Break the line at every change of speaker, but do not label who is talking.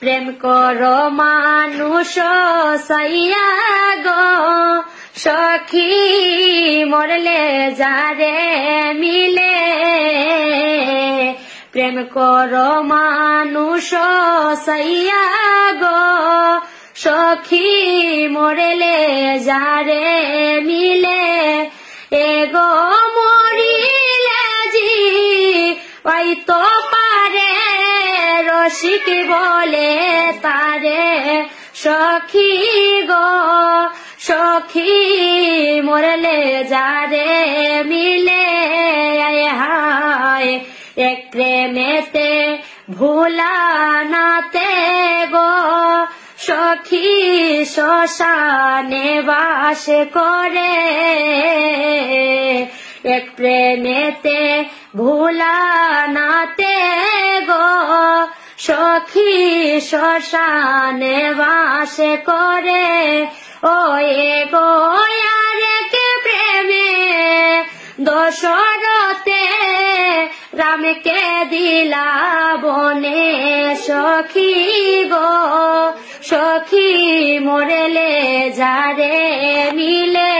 প্রেম করো মানুষ সাইয়া গো সখী মরলে যারে মিলে প্রেম করো মানুষ সাইয়া গো সখী মরলে যারে মিলে এগো মরিলে জি ওই তো পারে রসিক বলে তারে সখী গো সখী মরলে যারে মিলে হায় এক প্রেমেতে ভুলা নাতে গো সখী শ্মশানে বাস করে এক প্রেমেতে ভুলা নাতে গো সখী শ্মশানে বাস করে ও গো আরেক প্রেমে দশরথে রামকে দিলা বনে সখী গো সখী মরলে যারে মিলে